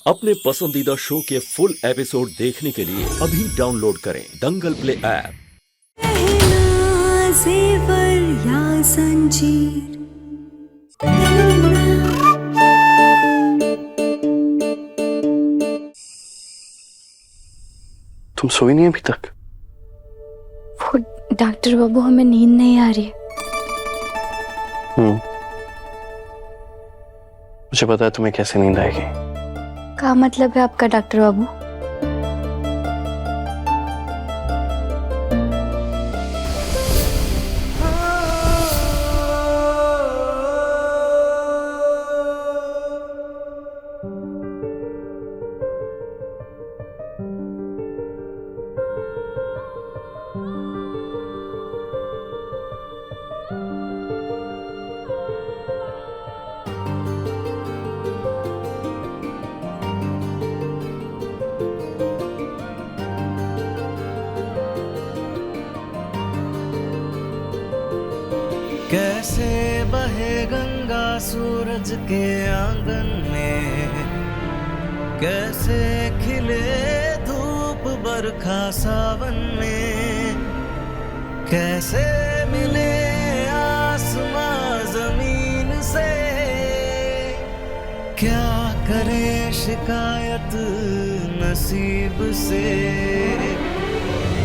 अपने पसंदीदा शो के फुल एपिसोड देखने के लिए अभी डाउनलोड करें दंगल प्ले ऐप। जेवर या जंजीर तुम सोई नहीं अभी तक? वो डॉक्टर बाबू, हमें नींद नहीं आ रही है। मुझे पता है तुम्हें कैसे नींद आएगी। क्या मतलब है आपका डॉक्टर बाबू? कैसे बहे गंगा सूरज के आंगन में, कैसे खिले धूप बरखा सावन में, कैसे मिले आसमां जमीन से, क्या करे शिकायत नसीब से।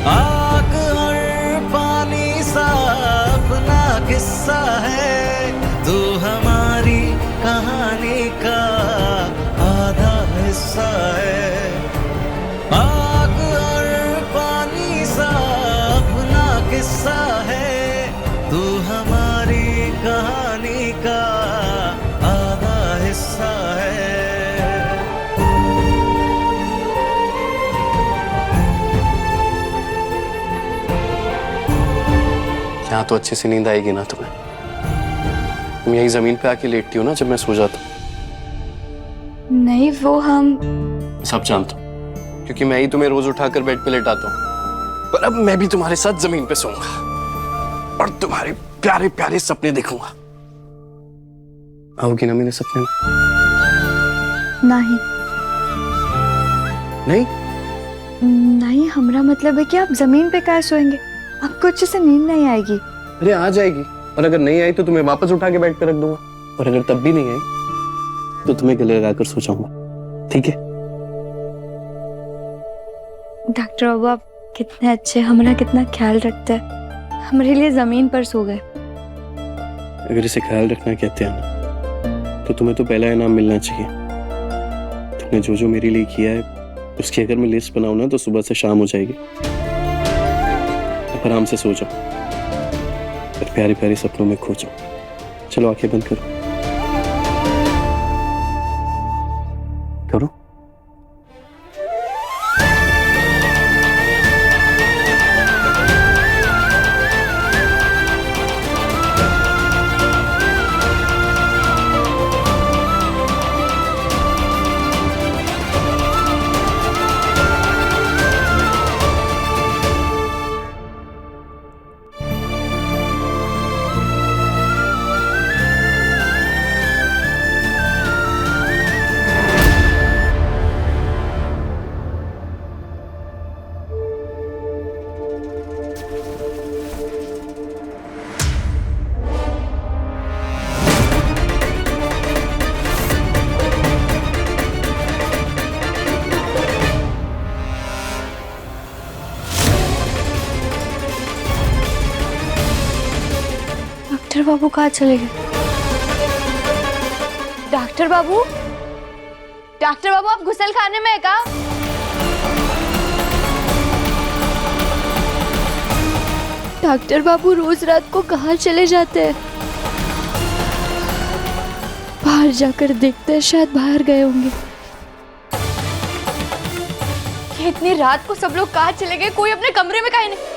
आग और पानी सा अपना किस्सा है, तू हमारी कहानी का आधा हिस्सा है। आग और पानी सा अपना किस्सा है, तू हमारी कहानी का आधा हिस्सा है। यहाँ तो अच्छे से नींद आएगी ना तुम्हें? तुम यही जमीन पे आके लेटती हो ना जब मैं सो जाता हूँ। नहीं, वो हम सब जानता हूँ, क्योंकि मैं ही तुम्हें रोज उठाकर बेड पे लेटाता हूँ। पर अब मैं भी तुम्हारे साथ जमीन पे सोऊंगा और तुम्हारे प्यारे प्यारे सपने देखूंगा। आओगी ना मेरे सपने में? नहीं नहीं? नहीं, हमारा मतलब है कि आप जमीन पे कहाँ सोएंगे? आपको अच्छे से नींद नहीं आएगी। अरे आ जाएगी, और अगर नहीं आई तो तुम्हें वापस उठा के बेड पे रख दूंगा। और अगर तब भी नहीं आई तो तुम्हें गले लगाकर सो जाऊंगा, ठीक है? डॉक्टर बाबू, आप कितने अच्छे, हमारा कितना ख्याल रखते हैं। हमारे लिए जमीन पर सो गए। अगर इसे ख्याल रखना कहते हैं ना, तो तुम्हें तो पहला इनाम मिलना चाहिए। तुमने जो जो मेरे लिए किया है उसकी अगर मैं लिस्ट बनाऊं ना तो सुबह से शाम हो जाएगी। अब आराम से सो जाओ और प्यारे प्यारे सपनों में खो जाओ। चलो आंखें बंद करो। करो। डॉक्टर बाबू कहाँ चले गए? डॉक्टर बाबू, डॉक्टर बाबू, आप गुसल खाने में है क्या? डॉक्टर बाबू रोज रात को कहाँ चले जाते हैं? बाहर जाकर देखते हैं, शायद बाहर गए होंगे। इतनी रात को सब लोग कहाँ चले गए? कोई अपने कमरे में कहीं नहीं।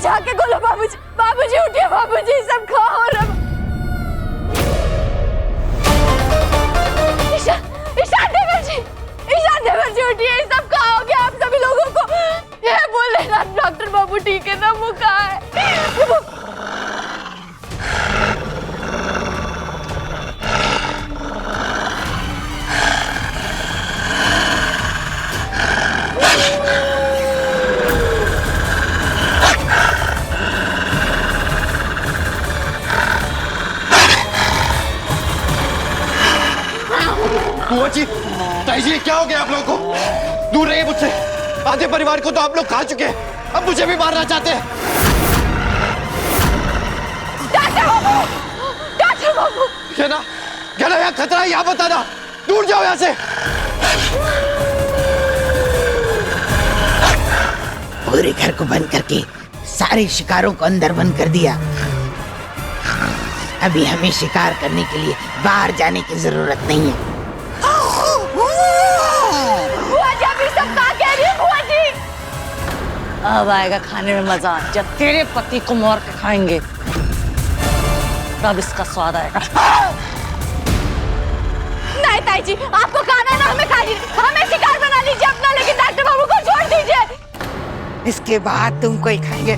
जाके खोलो बाबूजी, बाबूजी उठिए बाबूजी, बुआ जी, ताई जी, क्या हो गया आप लोगों को? दूर रहिए मुझसे। आधे परिवार को तो आप लोग खा चुके हैं, अब मुझे भी मारना चाहते हैं। डॉक्टर बाबू, डॉक्टर बाबू, कहना यहाँ खतरा है, यहाँ बताना। दूर जाओ यहाँ से। पूरे घर को बंद करके सारे शिकारों को अंदर बंद कर दिया। अभी हमें शिकार करने के लिए बाहर जाने की जरूरत नहीं है। बुआ जी अभी सब क्या कह रही है बुआ जी? अब आएगा खाने में मजा, जब तेरे पति को मार के खाएंगे तब इसका स्वाद आएगा। नहीं ताई जी, आपको खाना ना हमें खाइए, हमें शिकार बना लीजिए अपना, लेकिन डॉक्टर बाबू को छोड़ दीजिए। इसके बाद तुमको ही खाएंगे।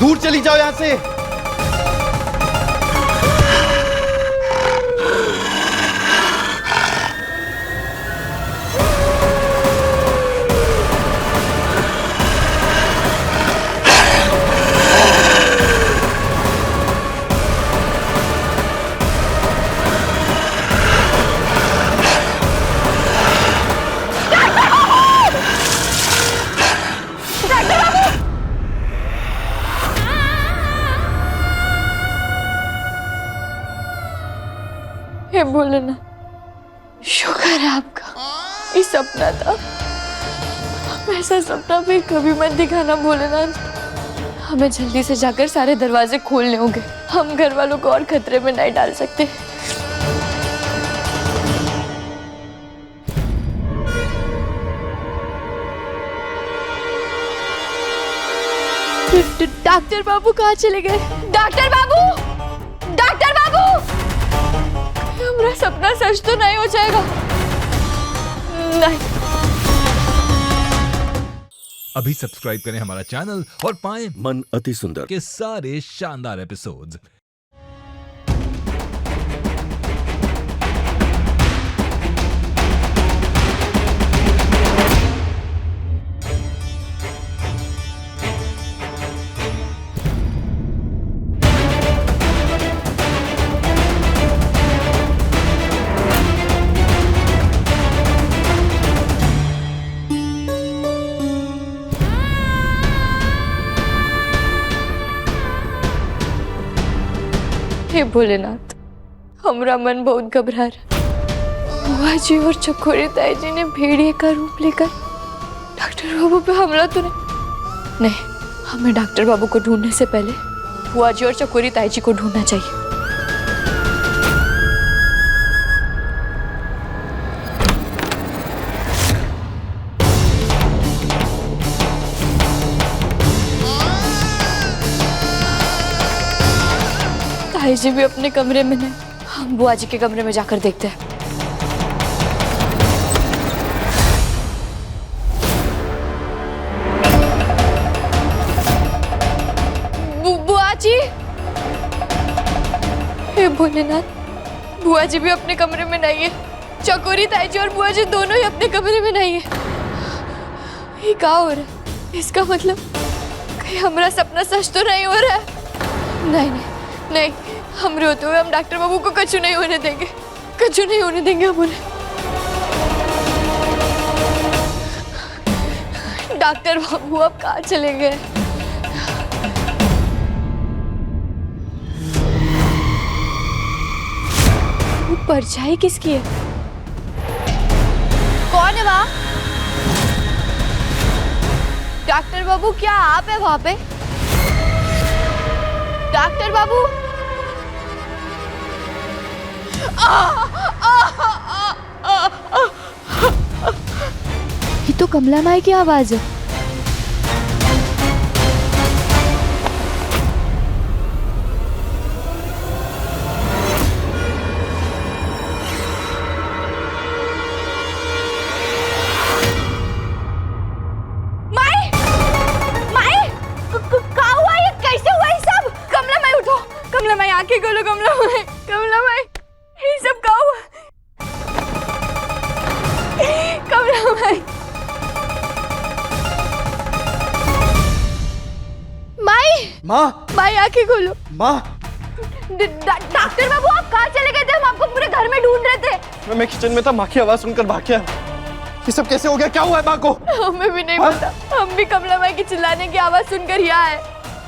दूर चली जाओ यहाँ से। हे भोलेनाथ, शुक्र है आपका, ये सपना था। ऐसा सपना भी कभी मत दिखाना भोलेनाथ। हमें जल्दी से जाकर सारे दरवाजे खोलने होंगे, हम घर वालों को और खतरे में नहीं डाल सकते। डॉक्टर बाबू कहाँ चले गए? डॉक्टर बाबू, डॉक्टर बाबू, हमारा सपना सच तो नहीं हो जाएगा? नहीं। अभी सब्सक्राइब करें हमारा चैनल और पाएं मन अति सुंदर के सारे शानदार एपिसोड्स। हे भोलेनाथ, हमारा मन बहुत घबरा रहा। बुआ जी और चकोरी ताई जी ने भेड़िए का रूप लेकर डॉक्टर बाबू पे हमला तो नहीं। हमें डॉक्टर बाबू को ढूंढने से पहले बुआ जी और चकोरी ताई जी को ढूंढना चाहिए। ताई जी भी अपने कमरे में नहीं, हम बुआ जी के कमरे में जाकर देखते हैं। बुआ जी, हे भोलेनाथ, बुआ जी भी अपने कमरे में नहीं है। चकोरी ताई जी और बुआ जी दोनों ही अपने कमरे में नहीं है। ये क्या हो रहा है? इसका मतलब कहीं हमारा सपना सच तो नहीं हो रहा है? नहीं नहीं नहीं, हम रोते हुए हम डॉक्टर बाबू को कछु नहीं होने देंगे, कछु नहीं होने देंगे हम उन्हें। डॉक्टर बाबू अब कहाँ चले गए? वो परछाई किसकी है? कौन है वहाँ? डॉक्टर बाबू, क्या आप है वहाँ पे? डॉक्टर बाबू, ये तो कमला माई की आवाज है। माई, माई, क्या हुआ? ये कैसे हुआ ये सब? कमला माई उठो, कमला माई आंखें खोलो, कमला माई, कमला माई, ये सब क्या हुआ? कमला माई, माई, माँ, माई आंखें खोलो। माँ, डॉक्टर बाबू, आप कहाँ चले गए थे? हम आपको पूरे घर में ढूंढ रहे थे। मैं किचन में था, माँ की आवाज सुनकर भाग गया। ये सब कैसे हो गया? क्या हुआ है माँ को? हमें भी नहीं पता। हम भी कमला माई की चिल्लाने की आवाज सुनकर यहाँ आए।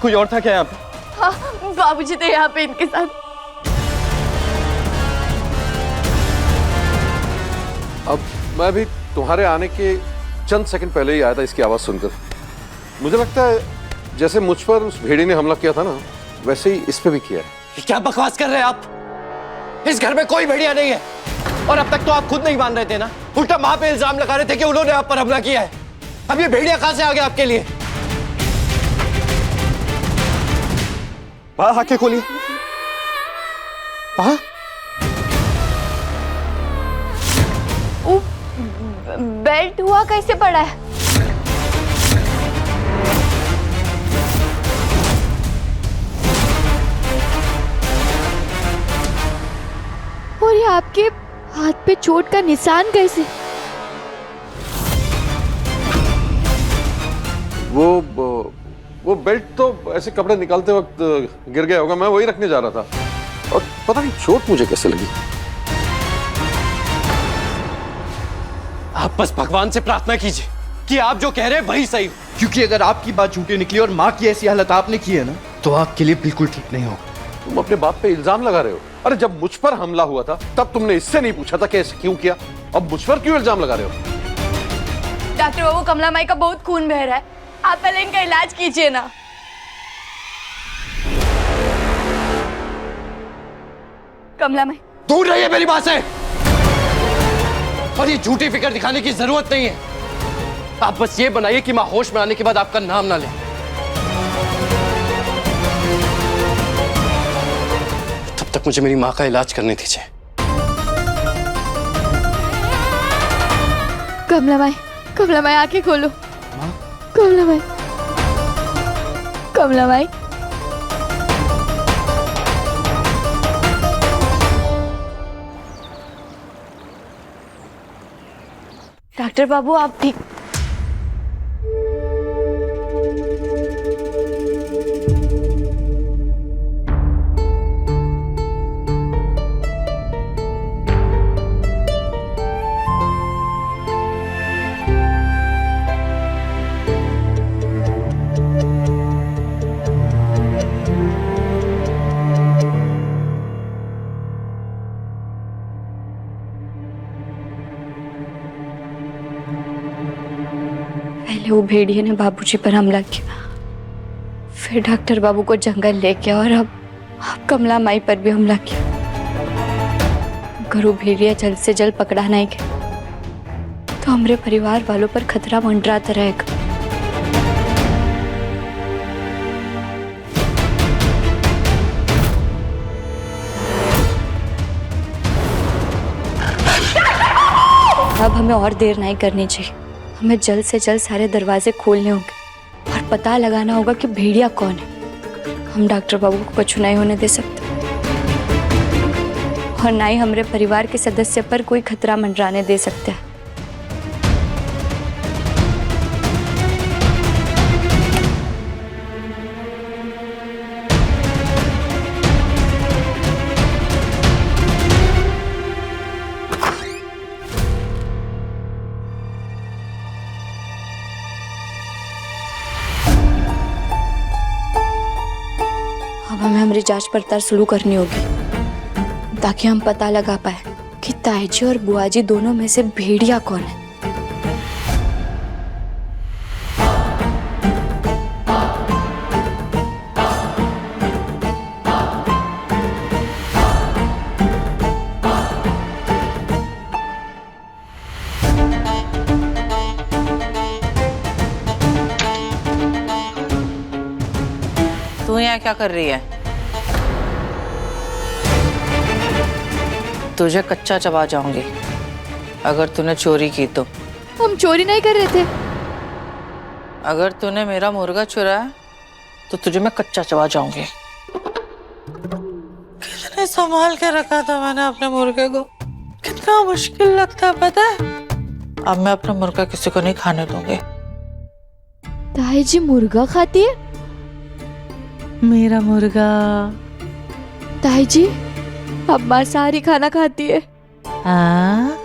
कोई और था क्या यहाँ पे? हाँ, बाबूजी थे यहाँ पे इनके साथ। अब मैं भी तुम्हारे आने के चंद सेकंड पहले ही आया था इसकी आवाज सुनकर। मुझे लगता है जैसे मुझ पर उस भेड़ी ने हमला किया था ना, वैसे ही इस पे भी किया है। ये क्या बकवास कर रहे हैं आप? इस घर में कोई भेड़िया नहीं है। और अब तक तो आप खुद नहीं मान रहे थे ना, उल्टा माँ पे इल्जाम लगा रहे थे कि उन्होंने आप पर हमला किया है। अब ये भेड़िया कहां से आ गया आपके लिए? आंखें खोलिए। बेल्ट हुआ कैसे पड़ा है? और ये आपके हाथ पे चोट का निशान कैसे? वो बेल्ट तो ऐसे कपड़े निकालते वक्त गिर गया होगा, मैं वही रखने जा रहा था। और पता नहीं चोट मुझे कैसे लगी। आप बस भगवान से प्रार्थना कीजिए कि आप जो कह रहे हैं वही सही हो। क्योंकि अगर आपकी बात झूठी निकली और माँ की ऐसी हालत आपने की है ना, तो आपके लिए बिल्कुल ठीक नहीं होगा। तुम अपने बाप पे इल्जाम लगा रहे हो। अरे जब मुझ पर हमला हुआ था तब तुमने इससे नहीं पूछा था कि ऐसे क्यों किया, अब मुझ पर क्यों इल्जाम लगा रहे हो? डॉक्टर बाबू, कमला माई का बहुत खून बह रहा है, आप पहले इनका इलाज कीजिए ना। कमला माई दूर रहिए मेरी बात से। और ये झूठी फिक्र दिखाने की जरूरत नहीं है। आप बस ये बनाइए कि माँ होश में आने के बाद आपका नाम ना ले। तब तक मुझे मेरी माँ का इलाज करने दीजिए। कमला माई आंखें खोलो। कमला माई, कमला माई। डॉक्टर बाबू, आप ठीक? पहले वो भेड़िए ने बाबूजी पर हमला किया, फिर डॉक्टर बाबू को जंगल ले गया और अब कमला माई पर भी हमला किया। अगर वो भेड़िया जल्द से जल्द पकड़ा नहीं गया तो हमारे परिवार वालों पर खतरा मंडराता रहेगा। अब हमें और देर नहीं करनी चाहिए। हमें जल्द से जल्द सारे दरवाजे खोलने होंगे और पता लगाना होगा कि भेड़िया कौन है। हम डॉक्टर बाबू को कुछ नहीं होने दे सकते और ना ही हमारे परिवार के सदस्य पर कोई खतरा मंडराने दे सकते हैं। अब हमें हमारी जांच पड़ताल शुरू करनी होगी ताकि हम पता लगा पाए कि ताईजी और बुआजी दोनों में से भेड़िया कौन है। तू यहाँ क्या कर रही है? तुझे कच्चा चबा जाऊंगी अगर तूने चोरी की तो। हम चोरी नहीं कर रहे थे। अगर तूने मेरा मुर्गा चुराया तो तुझे मैं कच्चा चबा जाऊंगी। कितने संभाल के रखा था मैंने अपने मुर्गे को, कितना मुश्किल लगता है पता है। अब मैं अपना मुर्गा किसी को नहीं खाने दूंगी। ताईजी मुर्गा खाती है? मेरा मुर्गा ताई जी, अब मांसाहारी खाना खाती है। हाँ,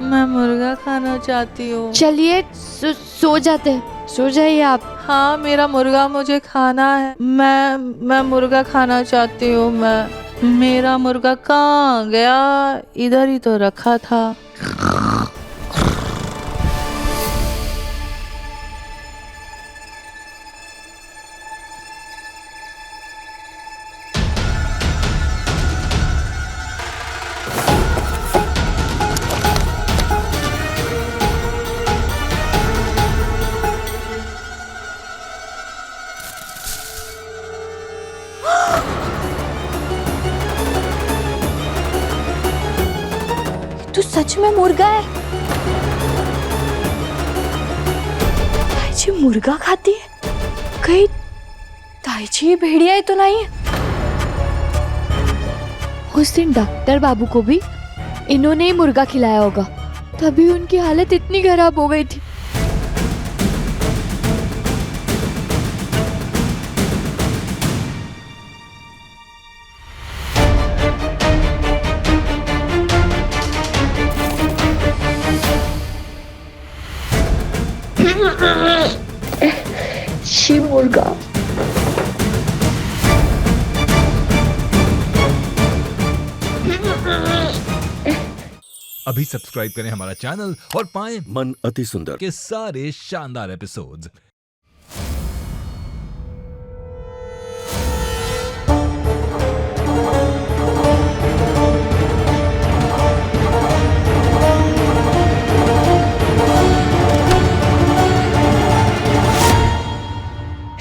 मैं मुर्गा खाना चाहती हूँ। चलिए सो जाते हैं, सो जाइए आप। हाँ, मेरा मुर्गा मुझे खाना है। मैं मुर्गा खाना चाहती हूँ। मेरा मुर्गा कहाँ गया? इधर ही तो रखा था। तो सच में मुर्गा है। ताई जी मुर्गा खाती है? कहीं ताई जी ये भेड़िया ही तो नहीं है? उस दिन डॉक्टर बाबू को भी इन्होंने ही मुर्गा खिलाया होगा, तभी उनकी हालत इतनी खराब हो गई थी। शी मुर्गा। अभी सब्सक्राइब करें हमारा चैनल और पाएं मन अति सुंदर के सारे शानदार एपिसोड्स।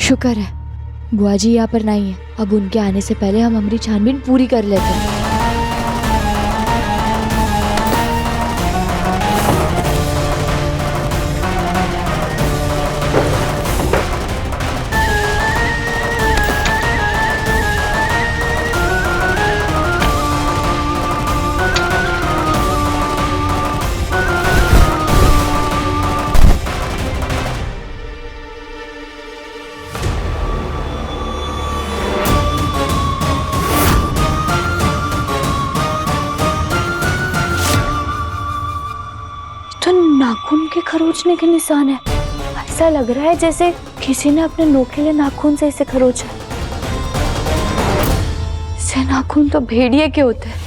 शुक्र है बुआ जी यहाँ पर नहीं है। अब उनके आने से पहले हम हमारी छानबीन पूरी कर लेते हैं। नाखून के खरोचने के निशान है। ऐसा लग रहा है जैसे किसी ने अपने नोकीले नाखून से इसे खरोचा। से नाखून तो भेड़िए के होते हैं।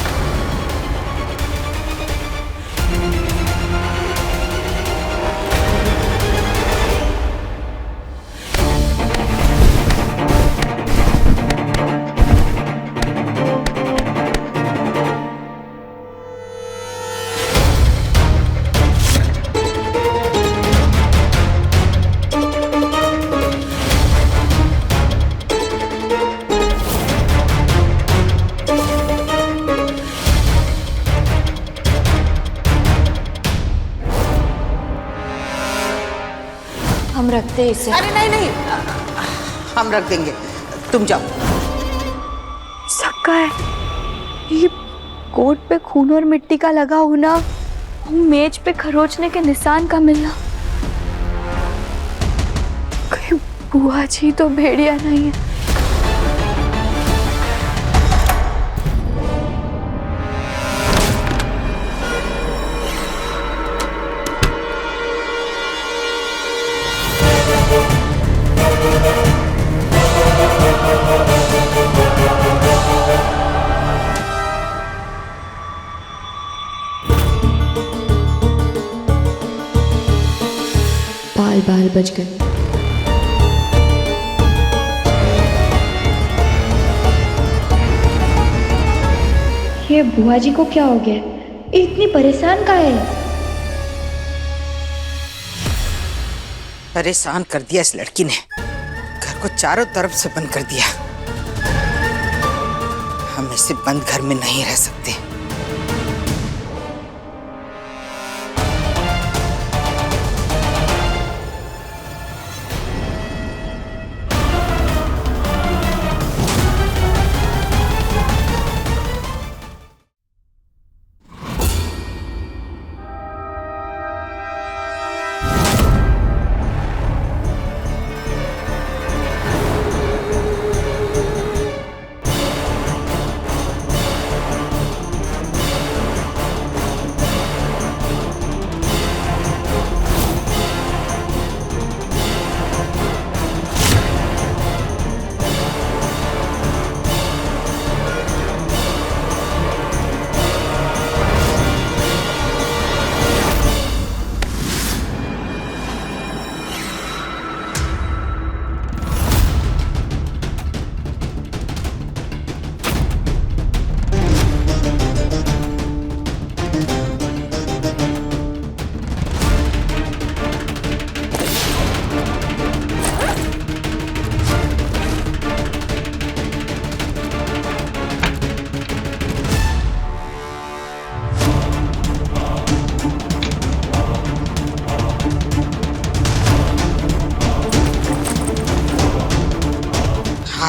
हम रखते इसे। अरे नहीं नहीं, हम रख देंगे, तुम जाओ। सक्का है ये। कोट पे खून और मिट्टी का लगा होना, मेज पे खरोचने के निशान का मिलना। कहीं बुआ जी तो भेड़िया नहीं है। बाल बाल बच गए। ये बुआ जी को क्या हो गया? इतनी परेशान का है? परेशान कर दिया इस लड़की ने, घर को चारों तरफ से बंद कर दिया। हम ऐसे बंद घर में नहीं रह सकते।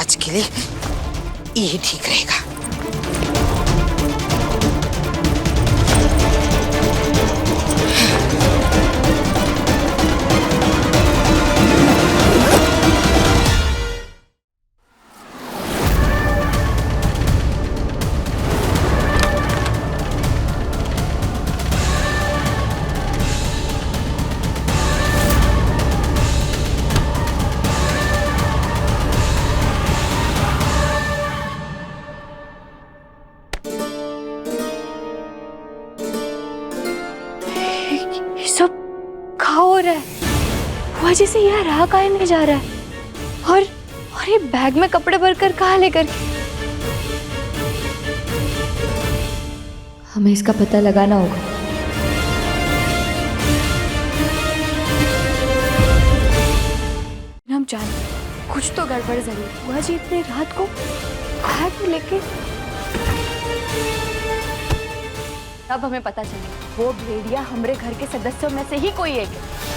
आज के लिए यही ठीक रहेगा। वजह से यहाँ रहा काहे नहीं जा रहा है और ये बैग में कपड़े भरकर कहाँ लेकर के? हमें इसका पता लगाना होगा। हम जानते कुछ तो गड़बड़ जरूर। बुआ जी इतनी रात को बैग लेके, अब हमें पता चला वो भेड़िया हमारे घर के सदस्यों में से ही कोई एक है।